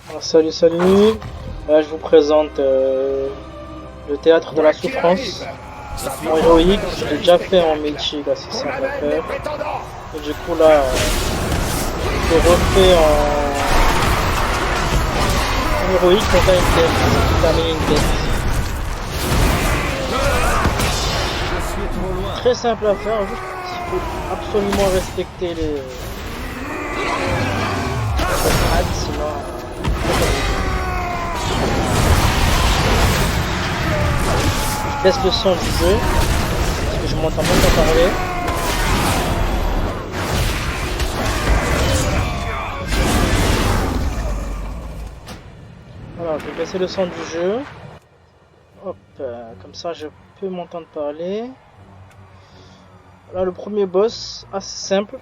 Alors, salut, salut. Là, je vous présente le théâtre de la souffrance en héroïque. Je l'ai déjà fait en mythique, assez simple à faire. Et du coup, là, je le refais en héroïque. On a une tête. On termine une tête. Très simple à faire, juste il faut absolument respecter les grades, sinon. Je baisse le son du jeu, parce que je m'entends même pas parler. Voilà, je vais baisser le son du jeu. Hop, comme ça je peux m'entendre parler. Là, le premier boss, assez simple.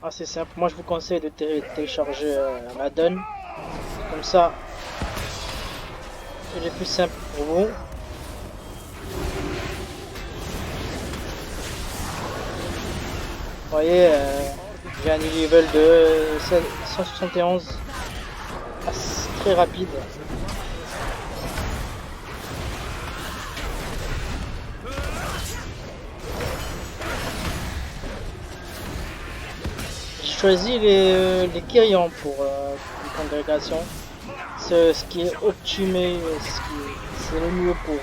Assez simple. Moi, je vous conseille de télécharger Madden. Comme ça, il est plus simple pour vous. Vous voyez, j'ai un level de 171. Très rapide. J'ai choisi les guerriers pour une congrégation. Ce qui est optimé, c'est le mieux pour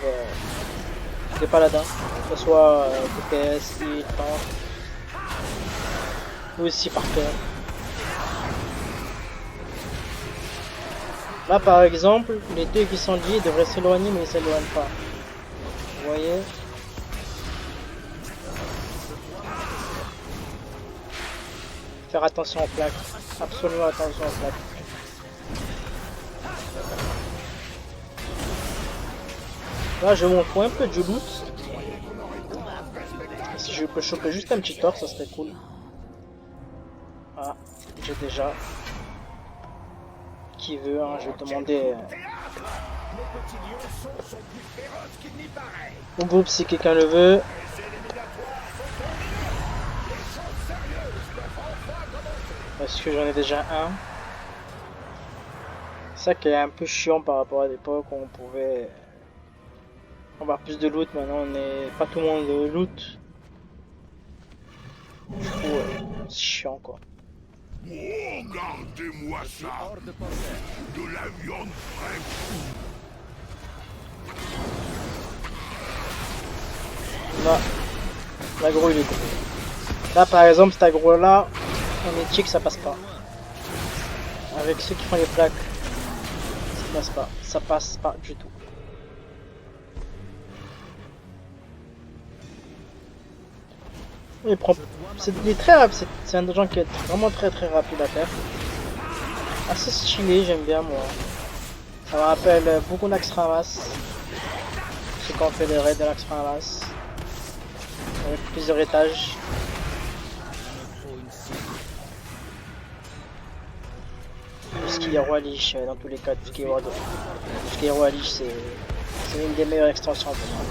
les paladins, que ce soit DPS, et tank, ou aussi par cœur. Là par exemple, les deux qui sont liés devraient s'éloigner mais ils s'éloignent pas. Vous voyez? Faire attention aux plaques, absolument attention aux plaques. Là je m'en fous un peu du loot. Si je peux choper juste un petit torse, ça serait cool. Ah, j'ai déjà. Qui veut, hein, je vais demander au groupe si quelqu'un le veut. Parce que j'en ai déjà un. C'est ça qui est un peu chiant par rapport à l'époque où on pouvait avoir plus de loot. Maintenant on est pas tout le monde loot. Du coup c'est chiant quoi. Regardez-moi ça. De la viande fraîche. Là, l'agro il est gros. Là par exemple cet agro là, en éthique ça passe pas. Avec ceux qui font les plaques, ça passe pas du tout. Il est très rapide, c'est un donjon qui est vraiment très rapide à faire. Assez stylé, j'aime bien moi. Ça me rappelle beaucoup d'Axtramas. C'est quand on fait les raids de l'Axtramas. Avec plusieurs étages. Tout ce qui est Roi Lich, dans tous les cas, tout ce qui est Roi Lich, c'est une des meilleures extensions pour moi.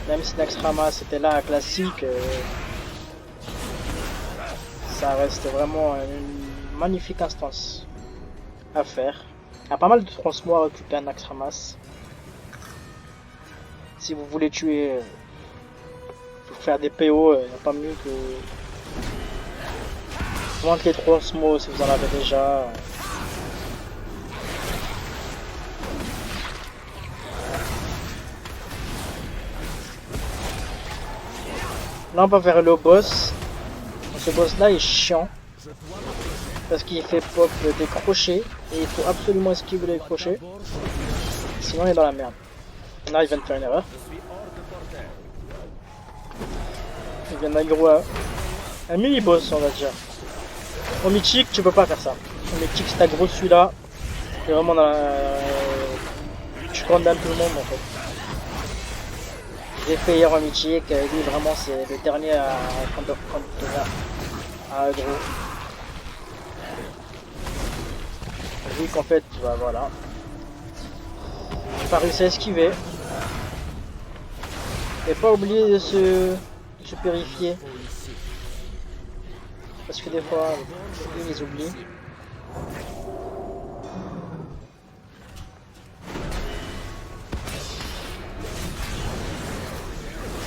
Même si Naxxramas c'était là un classique, ça reste vraiment une magnifique instance à faire. Il y a pas mal de transmois à récupérer un Naxxramas. Si vous voulez tuer, pour faire des PO, il n'y a pas mieux que vendre les transmois si vous en avez déjà. Là on va vers le boss. Ce boss là est chiant parce qu'il fait pop des crochets et il faut absolument esquiver les crochets, sinon il est dans la merde. Là il vient de faire une erreur. Il vient d'aggro un mini boss on va dire. Au mythique tu peux pas faire ça. Au mythique si t'aggro celui-là, c'est vraiment dans la... tu condamnes tout le monde en fait. J'ai fait hier en mythique, lui vraiment c'est le dernier à aggro. Vu qu'en fait, bah voilà. J'ai pas réussi à esquiver. Et pas oublier de se purifier. Parce que des fois, ils les oublient.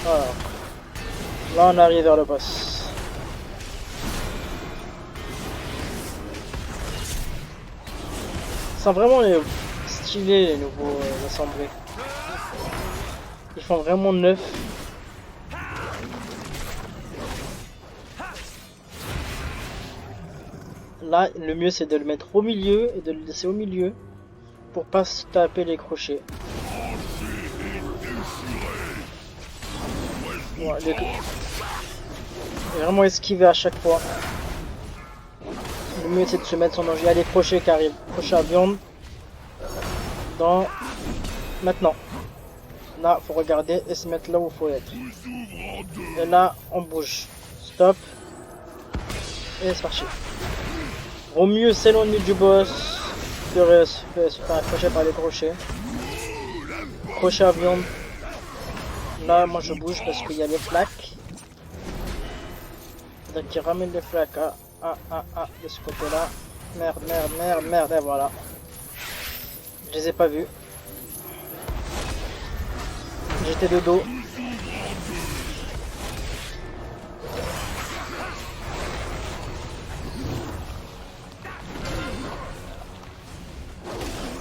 Voilà. Là, on arrive vers le boss. Ils sont vraiment stylés, les nouveaux assemblés. Ils font vraiment neuf. Là, le mieux c'est de le mettre au milieu et de le laisser au milieu pour pas se taper les crochets. Ouais, vraiment esquiver à chaque fois. Le mieux c'est de se mettre son danger. Il y a les crochets qui arrivent. Crochet à viande. Dans... Maintenant. Là, faut regarder et se mettre là où il faut être. Et là, on bouge. Stop. Et c'est parti. Au mieux s'éloigner du boss que se faire accrocher par les crochets. Crochet à viande. Là, moi je bouge parce qu'il y a les flaques. Donc il ramène les flaques de ce côté-là. Merde, et voilà. Je les ai pas vus. J'étais de dos.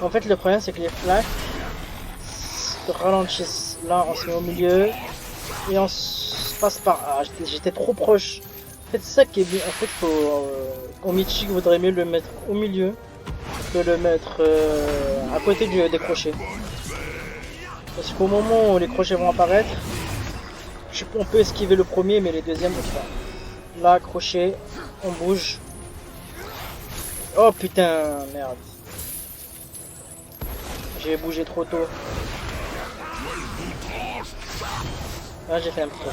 En fait, le problème c'est que les flaques se ralentissent. Là, on se met au milieu et on se passe par. Ah, j'étais trop proche. En fait, c'est ça qui est bien. En fait, au Mythique, vaudrait mieux le mettre au milieu que le mettre à côté des crochets. Parce qu'au moment où les crochets vont apparaître, on peut esquiver le premier, mais les deuxièmes, pas. Là, crochet, on bouge. Oh putain, merde. J'ai bougé trop tôt. Là, j'ai fait un petit peu.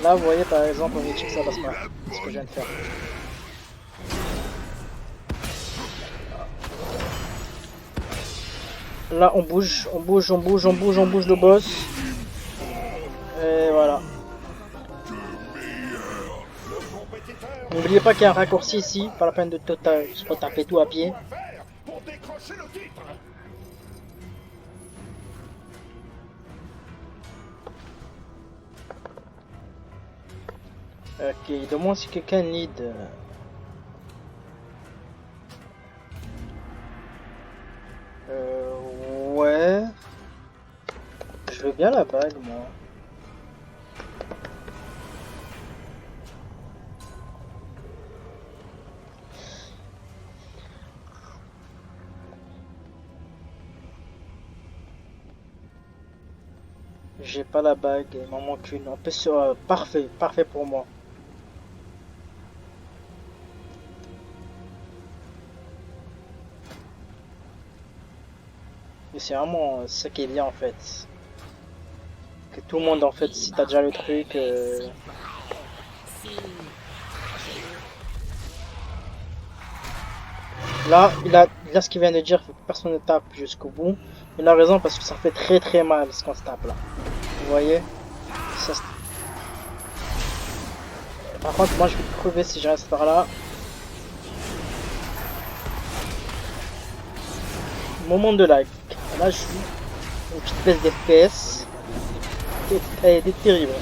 Là, vous voyez, par exemple, au Mythique, ça passe pas. C'est ce que je viens de faire. Là, on bouge le boss. Et voilà. N'oubliez pas qu'il y a un raccourci ici, pas la peine de se retaper tout à pied. Ok, demande si quelqu'un need. Ouais. Je veux bien la bague, moi. J'ai pas la bague, il m'en manque une. On peut sur parfait pour moi. Mais c'est vraiment ça qui est bien en fait. Que tout le monde en fait, si t'as déjà le truc. Là, il a ce qu'il vient de dire, faut que personne ne tape jusqu'au bout. Il a raison parce que ça fait très mal ce qu'on se tape là. Vous voyez ça, par contre, moi je vais crever si je reste par là. Moment de lag. Là, je suis une petite baisse d'FPS. Elle était terrible.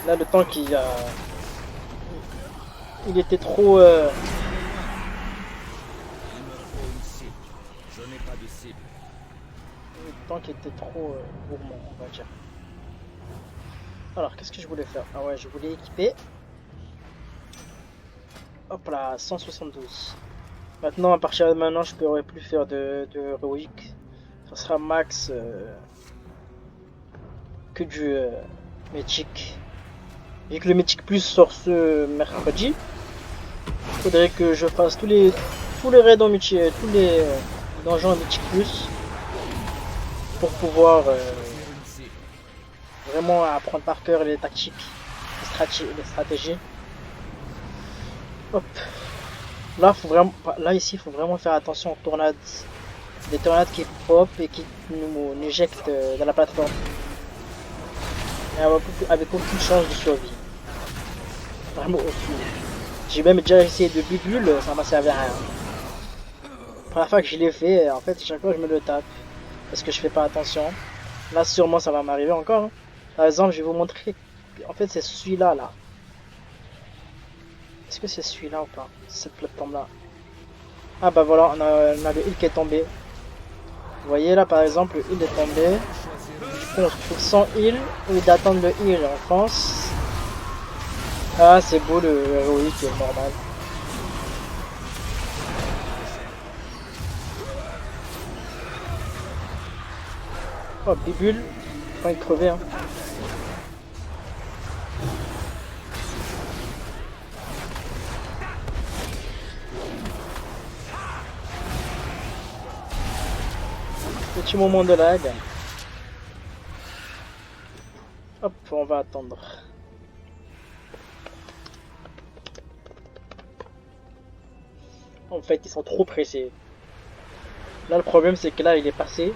Là, le temps qu'il a... Il était trop... Le temps qui était trop gourmand, on va dire. Alors, qu'est-ce que je voulais faire? Ah ouais, je voulais équiper. Hop là, 172. Maintenant, à partir de maintenant, je ne pourrai plus faire de héroïque. Ça sera max que du mythique. Vu que le mythique plus sort ce mercredi, il faudrait que je fasse tous les raids en mythique, tous les donjons en mythique plus pour pouvoir vraiment apprendre par cœur les tactiques, les stratégies. Hop. Là, ici, il faut vraiment faire attention aux tornades. Des tornades qui pop et qui nous éjectent dans la plateforme. Et avec aucune chance de survie. Vraiment aucune. J'ai même déjà essayé de bubule, ça m'a servi à rien. La première fois que je l'ai fait, en fait, chaque fois je me le tape. Parce que je fais pas attention. Là, sûrement, ça va m'arriver encore. Hein. Par exemple, je vais vous montrer. En fait, c'est celui-là, là. Est-ce que c'est celui-là ou pas? Cette plateforme-là. Ah bah voilà, on a le heal qui est tombé. Vous voyez là, par exemple, le heal est tombé. Du coup, on se trouve sans heal. Au lieu d'attendre le heal, on fonce. Ah, c'est beau le héroïque normal. Oh, bibule. Faut y crever, hein. Petit moment de lag. Hop, on va attendre. En fait, ils sont trop pressés. Là, le problème, c'est que là, il est passé.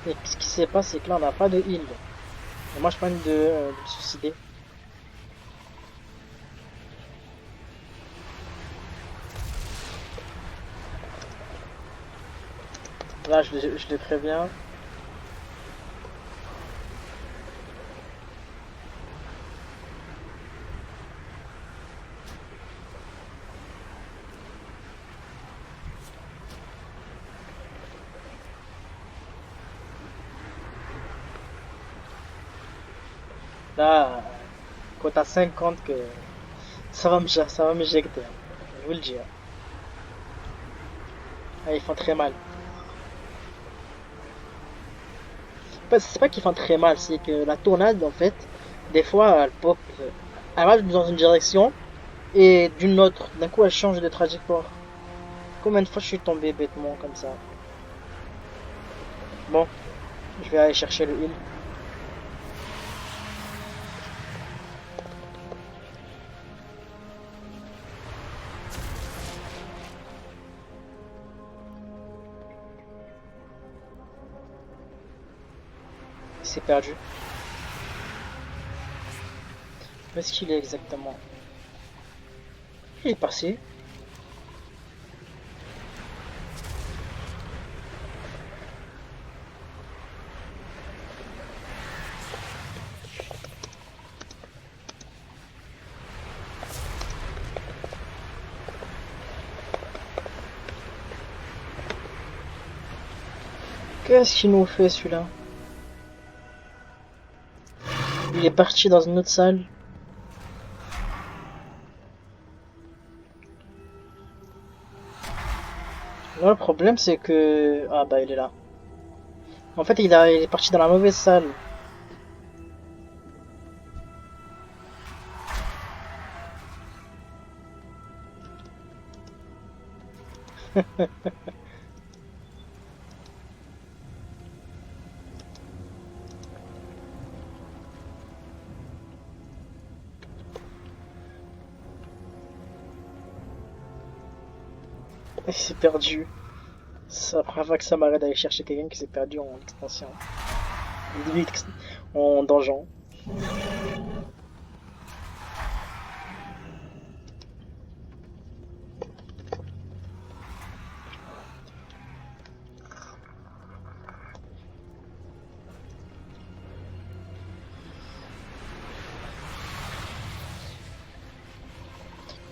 Et ce qui s'est passé, c'est que là, on n'a pas de heal. Et moi, je prends de me suicider. Là, je le préviens. Là, quand t'as 50 que ça va m'éjecter. Hein. Je vous le dis. Hein. Ah, ils font très mal. C'est pas qu'ils font très mal, c'est que la tornade, en fait, des fois, elle pop. Elle va dans une direction et d'une autre. D'un coup, elle change de trajectoire. Combien de fois je suis tombé bêtement comme ça? Bon, je vais aller chercher le heal. C'est perdu. Où est-ce qu'il est exactement? Il est passé. Qu'est-ce qu'il nous fait celui-là? Il est parti dans une autre salle. Là, le problème c'est que... Ah bah il est là. En fait il est parti dans la mauvaise salle. Il s'est perdu. C'est la première fois que ça m'arrête d'aller chercher quelqu'un qui s'est perdu en extension. En donjon.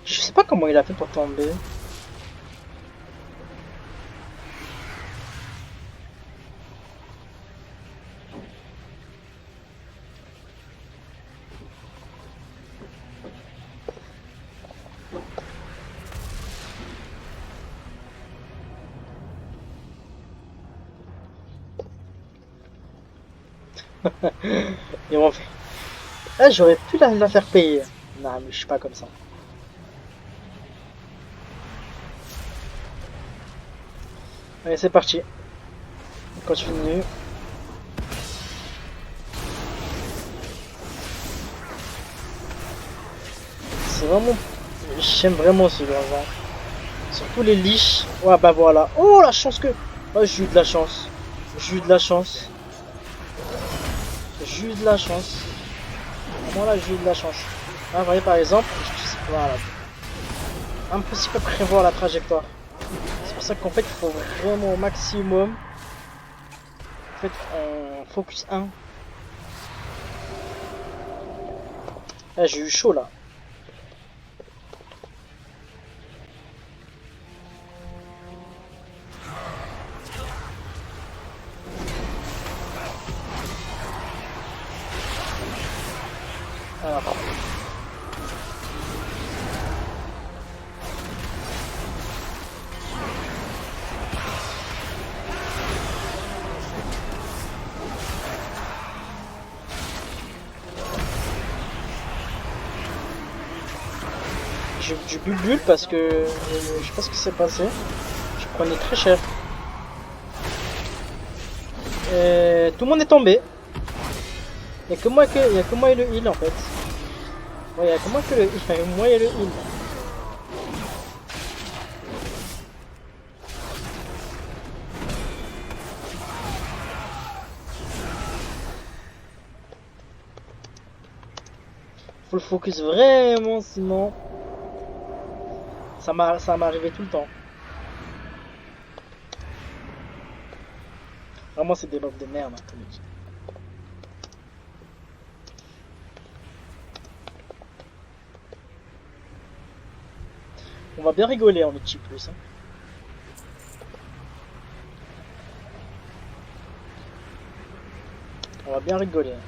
Je sais pas comment il a fait pour tomber. Ils m'ont fait. Ah, j'aurais pu la faire payer. Non, mais je suis pas comme ça. Allez, c'est parti. On continue. C'est vraiment... J'aime vraiment ce donjon. Surtout les liches. Ouais, bah voilà. Oh, la chance que... Oh, j'ai eu de la chance. J'ai eu de la chance. J'ai eu de la chance. Moi là, j'ai eu de la chance. Ah, vous voyez par exemple, voilà. Impossible de prévoir la trajectoire. C'est pour ça qu'en fait, il faut vraiment au maximum. En fait, on focus 1. Ah, j'ai eu chaud là. Alors. Je bulbule parce que je sais pas ce qui s'est passé. Je prenais très cher. Et tout le monde est tombé. Il n'y a que moi et le heal en fait. Ouais, il n'y a que moi que le heal. Moi et le heal. Faut le focus vraiment, sinon ça m'est arrivé tout le temps. Vraiment, c'est des mobs de merde, hein, comme je dis. On va bien rigoler en Mythique Plus. Hein. On va bien rigoler. Hein.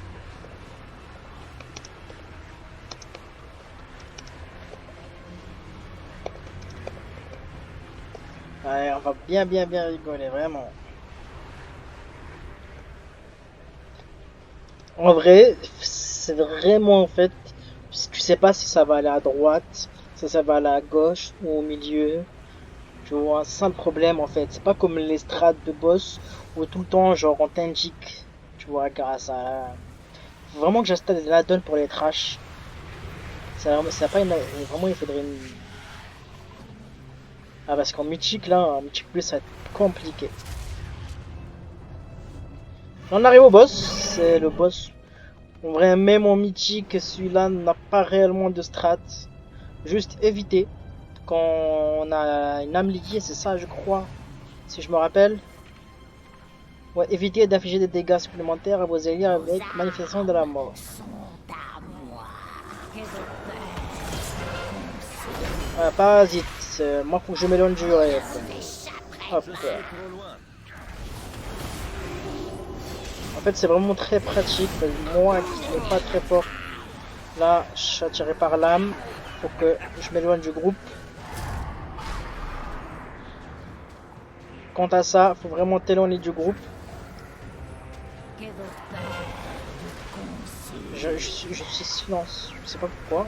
Ouais, on va bien rigoler, vraiment. En vrai, c'est vraiment en fait, tu sais pas si ça va aller à droite, si ça va aller à gauche ou au milieu. Tu vois, c'est ça le problème en fait. C'est pas comme les strats de boss où tout le temps, genre, on t'indique, tu vois, grâce à. Faut vraiment que j'installe la donne pour les trash. C'est pas une. Vraiment, il faudrait une. Ah, parce qu'en mythique, là, en mythique plus, ça va être compliqué. On arrive au boss, c'est le boss. En vrai, même en mythique, celui-là n'a pas réellement de strat. Juste éviter. Quand on a une âme liquide, c'est ça, je crois. Si je me rappelle. Ouais, éviter d'infliger des dégâts supplémentaires à vos alliés avec manifestation de la mort. Ouais, parasite. Moi, faut que je m'éloigne du rêve. Hop. En fait, c'est vraiment très pratique. Moi, qui n'est pas très fort, là, je suis attiré par l'âme. Faut que je m'éloigne du groupe. Quant à ça, faut vraiment t'éloigner du groupe. Je suis silence, je sais pas pourquoi.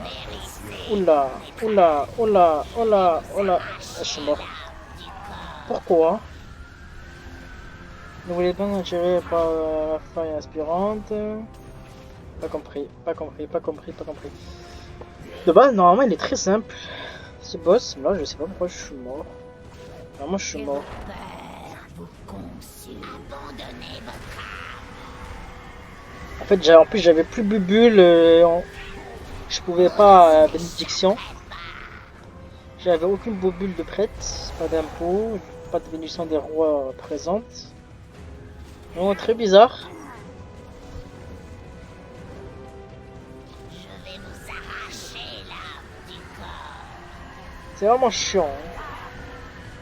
Oula, oula, oula, oula, oula. Je suis mort. Pourquoi? Ne voulez pas attirer par la faille aspirante? Pas compris, pas compris, pas compris, pas compris. De base, normalement, il est très simple. Ce boss, là, je sais pas pourquoi je suis mort. Vraiment, je suis mort. En fait, en plus, j'avais plus Bubule. Je pouvais pas bénédiction. J'avais aucune bobule de prête, pas d'impôt, pas de bénédiction des rois présente. Non, très bizarre. C'est vraiment chiant hein,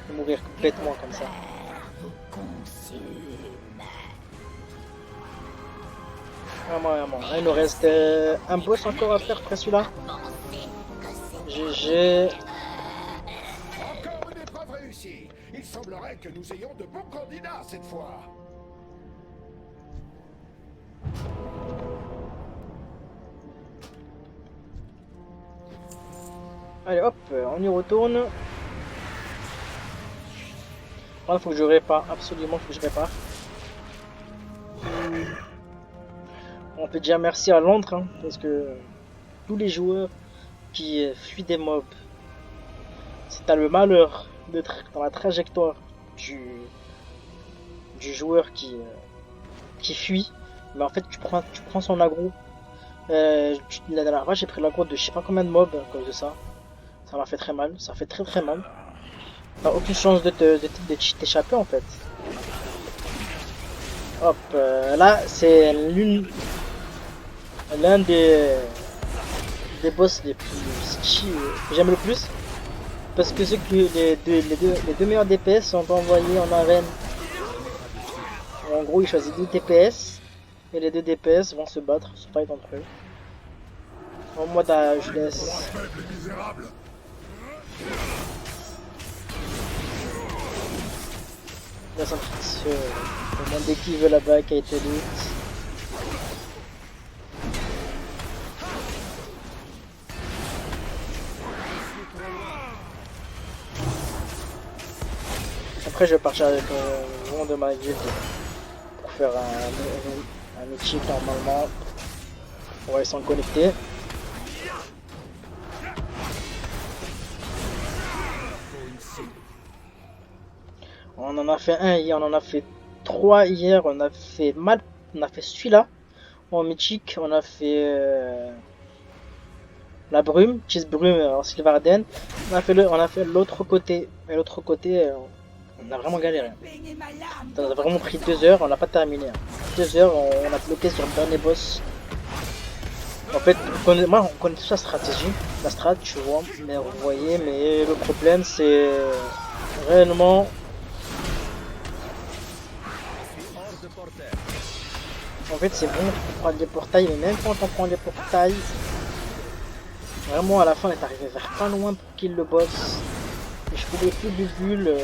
de mourir bêtement comme ça. Vraiment. Là, il nous reste un boss encore à faire après celui-là. GG. Encore une épreuve réussie. Il semblerait que nous ayons de bons candidats cette fois. Allez hop, on y retourne. Là, faut que je répare, absolument faut que je répare. On peut dire merci à Londres, hein, parce que tous les joueurs qui fuient des mobs, si t'as le malheur d'être dans la trajectoire du joueur qui fuit. Mais en fait, tu prends son aggro. La dernière fois, j'ai pris l'aggro de je sais pas combien de mobs à cause de ça. Ça m'a fait très mal. Ça fait très très mal. T'as aucune chance de t'échapper en fait. Hop, là c'est l'un des boss les plus que j'aime le plus. Parce que les deux meilleurs DPS sont envoyés en arène. En gros, il choisit 2 DPS et les 2 DPS vont se battre, se fight entre eux. En moi, je laisse. Je laisse un petit peu demander qui veut là-bas qui a été loot. Après, je vais partir avec le nom de ma guilde pour faire un mythique normalement. On va essayer de connecter. On en a fait un hier, on en a fait 3 hier, on a fait celui-là en mythique, on a fait la brume, Cheese Brume en Sylvarden, on a fait l'autre côté, et l'autre côté on a vraiment galéré. Ça nous a vraiment pris 2 heures, on n'a pas terminé. 2 heures, on a bloqué sur le dernier boss. En fait, on connaît toute la stratégie, la strat, tu vois, mais vous voyez, mais le problème c'est réellement. En fait, c'est bon pour prendre des portails, mais même quand on prend des portails, vraiment à la fin, on est arrivé vers pas loin pour kill le boss. Et je pouvais plus de bulle.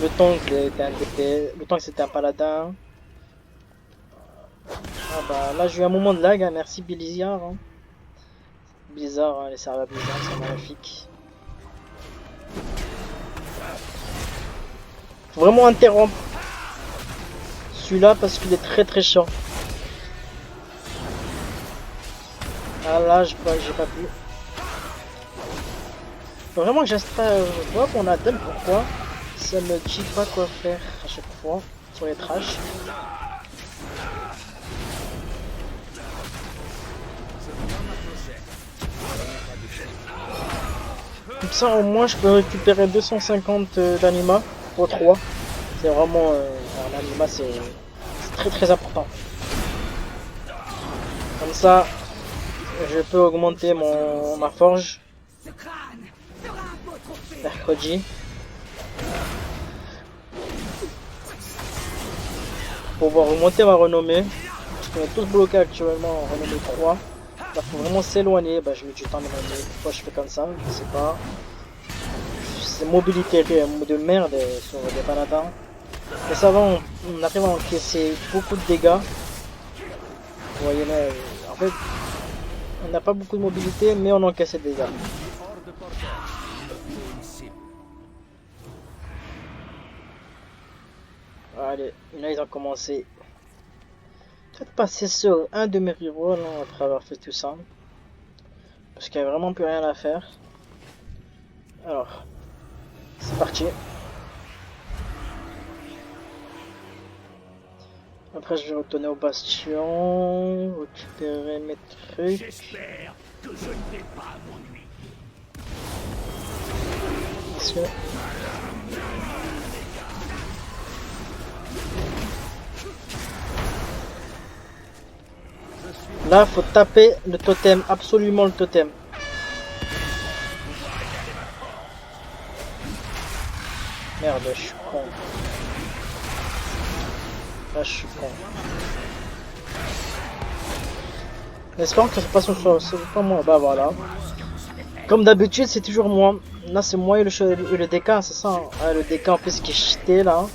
Le temps que c'était un paladin. Ah bah là, j'ai eu un moment de lag, hein. Merci Blizzard. Hein. Blizzard, hein, les serveurs Blizzard, c'est magnifique. Faut vraiment interrompre celui-là parce qu'il est très très chiant. Ah là, j'ai pas pu. Faut vraiment que j'installe. Hop, on a donne pourquoi ça me dit pas quoi faire à chaque fois sur les trash. Comme ça, au moins, je peux récupérer 250 d'anima pour 3. C'est vraiment l'anima, c'est très très important. Comme ça, je peux augmenter ma forge mercredi. Pour pouvoir augmenter ma renommée. Parce qu'on est tous bloqués actuellement en renommée 3. Là, faut vraiment s'éloigner. Bah, je mets du temps à m'éloigner. Pourquoi je fais comme ça? Je sais pas. C'est mobilité de merde sur les paladins. Mais ça va, on arrive à encaisser beaucoup de dégâts. Vous voyez là, en fait, on n'a pas beaucoup de mobilité, mais on encaisse des dégâts. Allez, là ils ont commencé. Peut-être passer sur un de mes rerolls après avoir fait tout ça. Parce qu'il n'y a vraiment plus rien à faire. Alors, c'est parti. Après je vais retourner au bastion, récupérer mes trucs. J'espère que je ne vais pas m'ennuyer. Parce que... Là, faut taper le totem, absolument le totem. Merde, je suis con. Là, je suis con. J'espère que ça se passe sur pas moi. Bah voilà. Comme d'habitude, c'est toujours moi. Là, c'est moi et le DK, c'est ça. Hein. Ah, le DK en plus qui est cheaté là.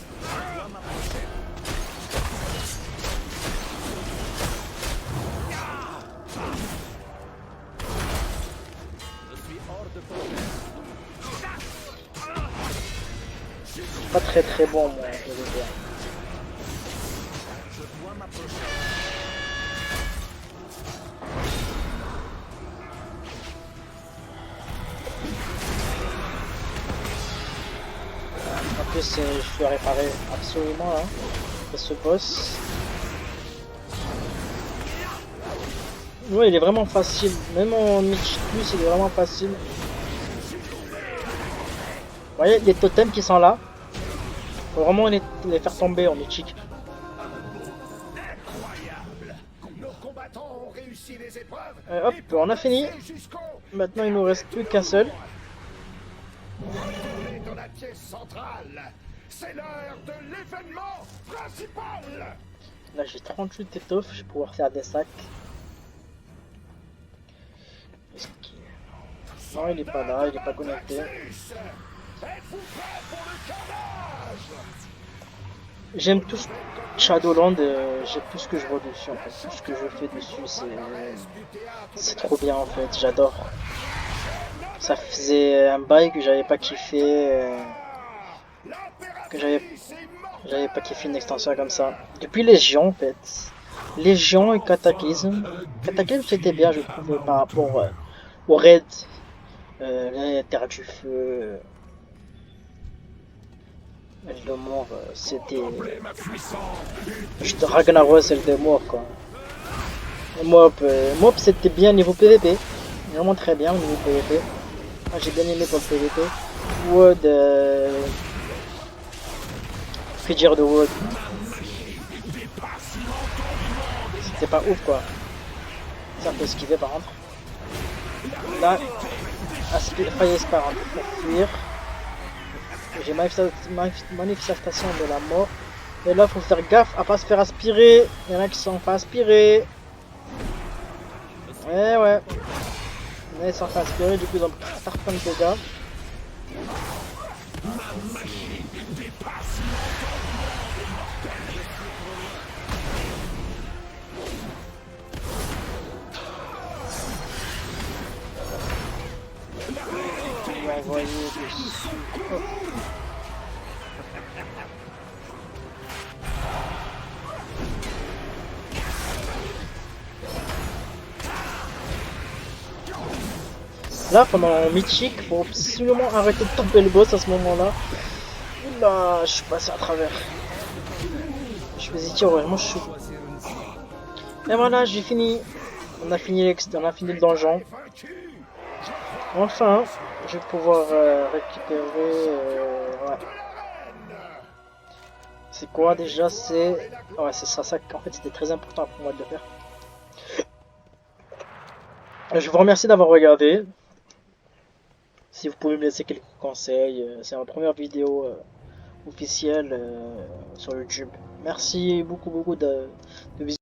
Pas très très bon moi, je veux dire. En plus je dois réparer absolument là. Ce boss. Ouais, il est vraiment facile. Même en Mythique Plus, il est vraiment facile. Vous voyez, les totems qui sont là. Faut vraiment les faire tomber en Mythique. Nos combattants ont réussi les épreuves. Hop, on a fini. Maintenant, il nous reste plus qu'un seul. Retournez dans la pièce centrale. C'est l'heure de l'événement principal. Là, j'ai 38 étoffes. Je vais pouvoir faire des sacs. Non, il est pas là. Il est pas connecté. Êtes-vous prêts pour le carnage? J'aime tout Shadowland. J'aime tout ce que je vois dessus. En fait. Tout ce que je fais dessus, c'est trop bien en fait. J'adore. Ça faisait un bail que j'avais pas kiffé. Que j'avais pas kiffé une extension comme ça. Depuis Légion en fait. Légion et Cataclysme. Cataclysme c'était bien je trouve par rapport au raid. La Terre du Feu. Eldemort c'était. Ragnarok c'est Eldemort quoi. Mob c'était bien niveau PVP. Vraiment très bien au niveau PVP. Ah, j'ai bien aimé pour le PVP. Wood. Figure de Wood. C'était pas ouf quoi. C'est un peu esquivé par contre. Là, Fire Spar pour fuir. J'ai manifestation de la mort. Et là, faut faire gaffe à pas se faire aspirer. Il y en a qui sont pas aspirés. Ouais. Ils sont pas aspirés, du coup ils ont certains dégâts. On va envoyer dessus. Oh. Là, pendant Mythique, faut absolument arrêter de taper le boss à ce moment-là. Oula, je suis passé à travers. Je faisais tirer vraiment chaud. Et voilà, j'ai fini. On a fini le donjon. Enfin, je vais pouvoir récupérer. Ouais. C'est quoi déjà? C'est. Ouais, c'est ça. En fait, c'était très important pour moi de le faire. Je vous remercie d'avoir regardé. Si vous pouvez me laisser quelques conseils, c'est ma première vidéo officielle sur YouTube. Merci beaucoup de visionner.